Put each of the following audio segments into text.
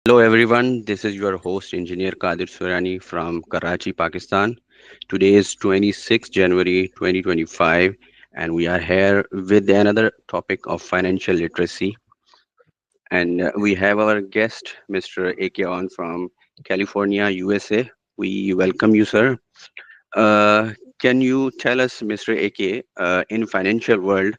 Hello everyone, this is your host Engineer Qadir from Karachi, Pakistan. Today is 26th January 2025 and we are here with another topic of financial literacy, and we have our guest Mr. AK Awan from California, USA. We welcome you, sir. Uh, can you tell us, Mr. AK, in financial world,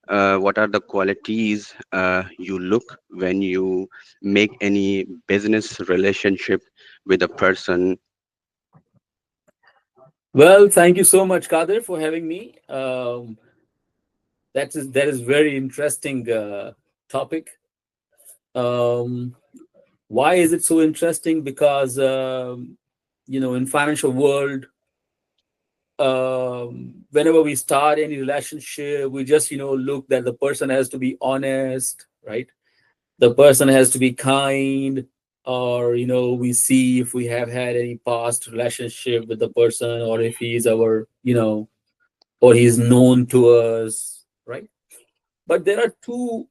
what are the qualities you look when you make any business relationship with a person? Well, thank you so much, Qadir, for having me. That is very interesting topic. Um, why is it so interesting? Because in financial world, whenever we start any relationship, we just look that the person has to be honest, right? The person has to be kind, or we see if we have had any past relationship with the person, or if he's our or he's known to us, right? But there are two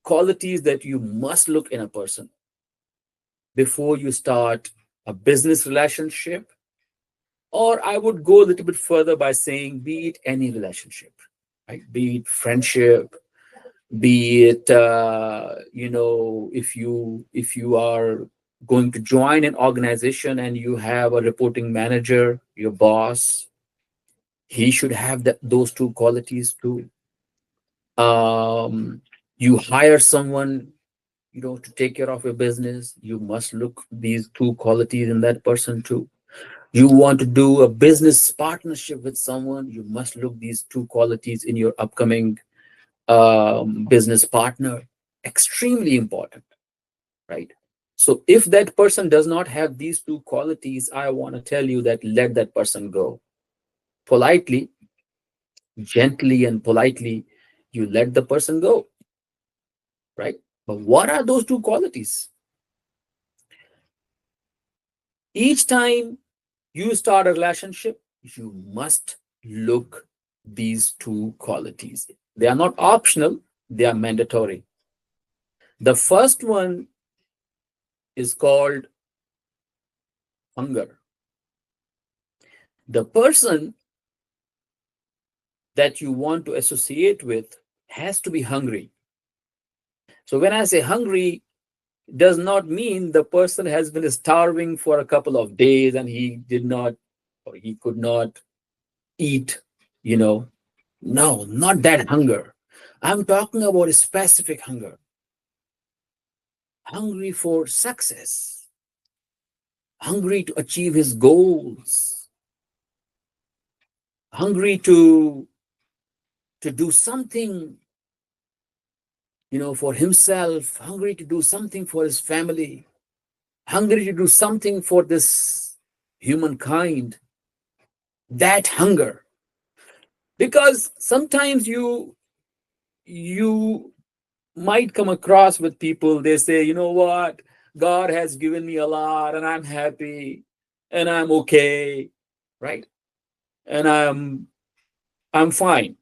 qualities that you must look in a person before you start a business relationship, or I would go a little bit further by saying, be it any relationship, right? Be it friendship, be it if you are going to join an organization and you have a reporting manager, your boss, he should have those two qualities too. You hire someone to take care of your business, you must look these two qualities in that person too. You want to do a business partnership with someone, you must look these two qualities in your upcoming business partner. Extremely important, right? So if that person does not have these two qualities, I want to tell you that let that person go. Politely, gently and politely, you let the person go, right? But what are those two qualities? Each time you start a relationship, you must look these two qualities. They are not optional, they are mandatory. The first one is called hunger. The person that you want to associate with has to be hungry. So when I say hungry, does not mean the person has been starving for a couple of days and he did not or he could not eat, you know. No, not that hunger. I'm talking about a specific hunger. Hungry for success, hungry to achieve his goals, hungry to do something, for himself, hungry to do something for his family, hungry to do something for this humankind. That hunger. Because sometimes you might come across with people, they say, you know what, God has given me a lot and I'm happy and I'm okay, right? And I'm fine.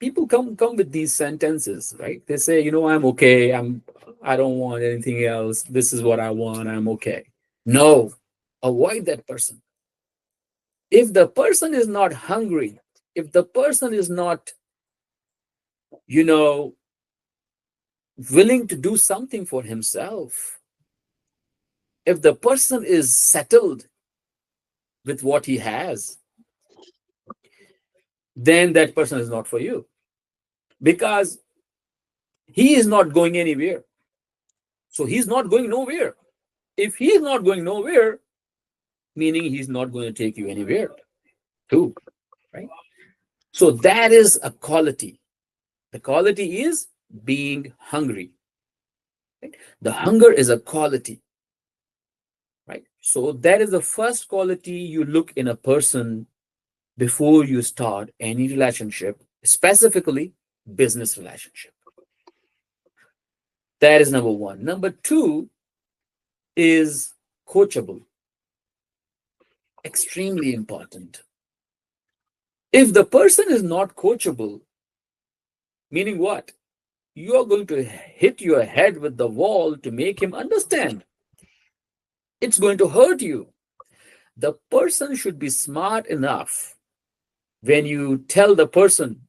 People come with these sentences, right? They say, I'm okay, I don't want anything else, this is what I want, I'm okay. No, avoid that person. If the person is not hungry, if the person is not you know willing to do something for himself, if the person is settled with what he has, then that person is not for you, because he is not going anywhere. So he's not going nowhere. If he is not going nowhere, meaning he's not going to take you anywhere too, right? So that is a quality. The quality is being hungry, right? The hunger is a quality, right? So that is the first quality you look in a person before you start any relationship, specifically business relationship. That is number one. Number two is coachable. Extremely important. If the person is not coachable, meaning what? You are going to hit your head with the wall to make him understand. It's going to hurt you. The person should be smart enough when you tell the person,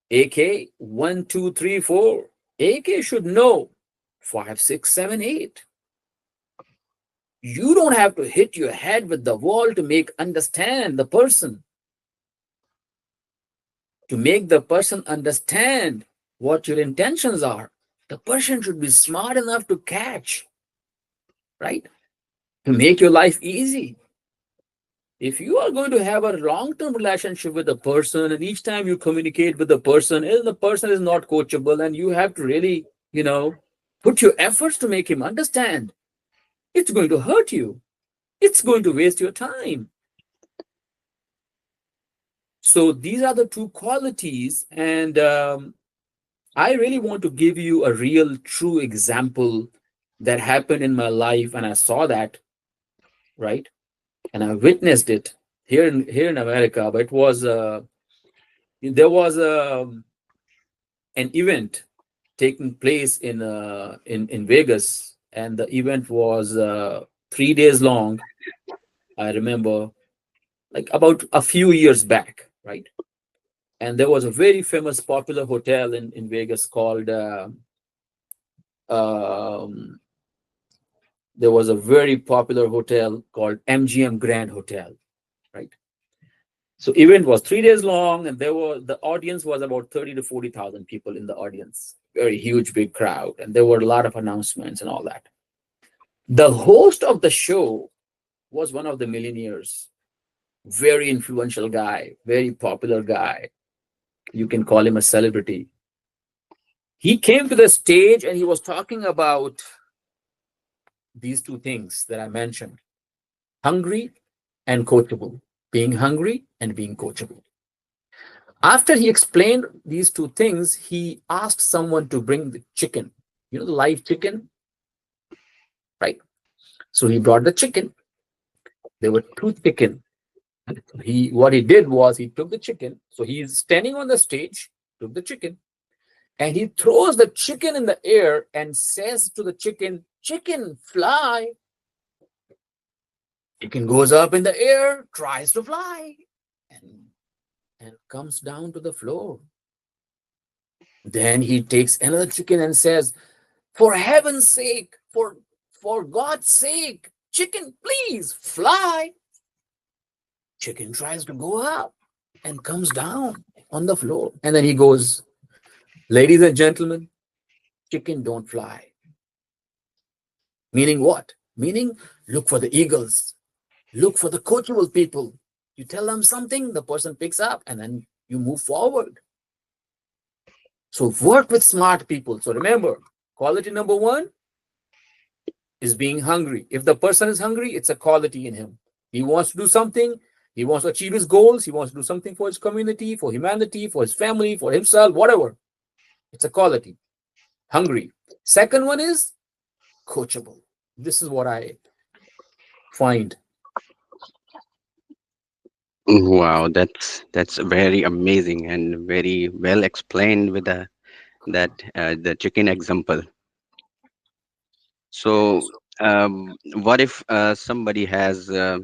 AK 1, 2, 3, 4, AK should know 5, 6, 7, 8. You don't have to hit your head with the wall to understand the person, to make the person understand what your intentions are. The person should be smart enough to catch, right? To make your life easy. If you are going to have a long-term relationship with a person, and each time you communicate with the person, and the person is not coachable, and you have to really, put your efforts to make him understand, it's going to hurt you. It's going to waste your time. So these are the two qualities, and I really want to give you a real, true example that happened in my life, and I saw that, right? And I witnessed it here in America. But it was there was an event taking place in Vegas, and the event was 3 days long. I remember, like about a few years back, right? And there was a very famous, popular hotel in Vegas called. Um, there was a very popular hotel called MGM Grand Hotel, right? So event was 3 days long, and the audience was about 30 to 40,000 people in the audience. Very huge, big crowd, and there were a lot of announcements and all that. The host of the show was one of the millionaires, very influential guy, very popular guy. You can call him a celebrity. He came to the stage and he was talking about these two things that I mentioned: hungry and coachable. Being hungry and being coachable. After he explained these two things, he asked someone to bring the chicken, the live chicken, right? So he brought the chicken. There were two chicken. What he did was he took the chicken. So he's standing on the stage, took the chicken, and he throws the chicken in the air and says to the chicken, "Chicken, fly." Chicken goes up in the air, tries to fly, and comes down to the floor. Then he takes another chicken and says, "For heaven's sake, for God's sake, chicken, please fly." Chicken tries to go up and comes down on the floor. And then he goes, "Ladies and gentlemen, chicken don't fly." Meaning what? Meaning, look for the eagles. Look for the coachable people. You tell them something, the person picks up, and then you move forward. So work with smart people. So remember, quality number one is being hungry. If the person is hungry, it's a quality in him. He wants to do something. He wants to achieve his goals. He wants to do something for his community, for humanity, for his family, for himself, whatever. It's a quality. Hungry. Second one is coachable. This is what I find. Wow, that's very amazing and very well explained with the chicken example. So, what if somebody has uh,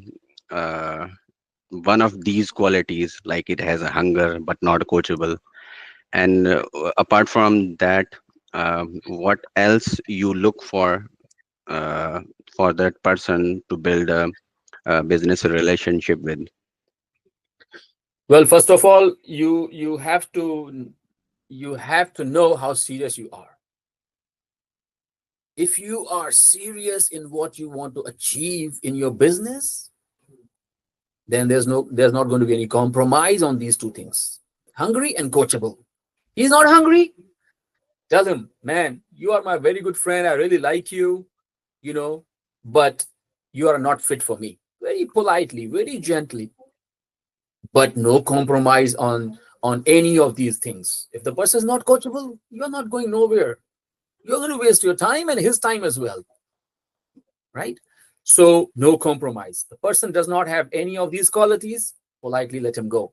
one of these qualities, like it has a hunger but not coachable, and apart from that, what else you look uh, for that person to build a business relationship with? Well, first of all, you have to know how serious you are. If you are serious in what you want to achieve in your business, then there's not going to be any compromise on these two things: hungry and coachable. He's not hungry, tell him, "Man, you are my very good friend, I really like you, you know but you are not fit for me." Very politely, very gently, but no compromise on any of these things. If the person is not coachable, you're not going nowhere. You're going to waste your time and his time as well, right? So no compromise. The person does not have any of these qualities, politely let him go.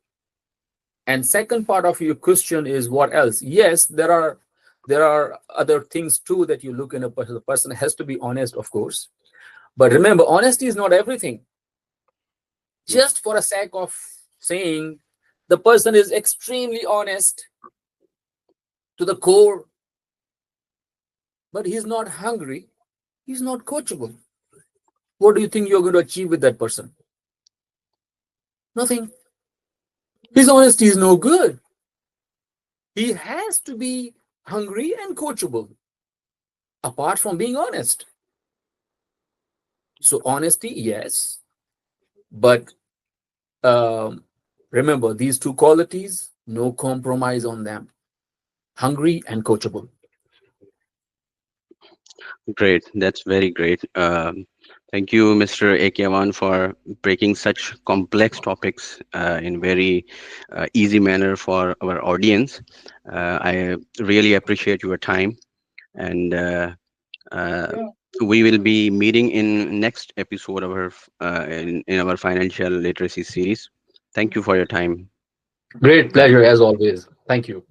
And second part of your question is, what else? Yes, there are There are other things too that you look in a person. The person has to be honest, of course. But remember, honesty is not everything. Just for a sake of saying the person is extremely honest to the core, but he's not hungry, he's not coachable. What do you think you're going to achieve with that person? Nothing. His honesty is no good. He has to be hungry and coachable, apart from being honest. So, honesty, yes, but um, remember these two qualities, no compromise on them: hungry and coachable. Great. That's very great. Thank you, Mr. Awan, for breaking such complex topics in very easy manner for our audience. I really appreciate your time, and uh, we will be meeting in next episode of our in our financial literacy series. Thank you for your time. Great pleasure as always. Thank you.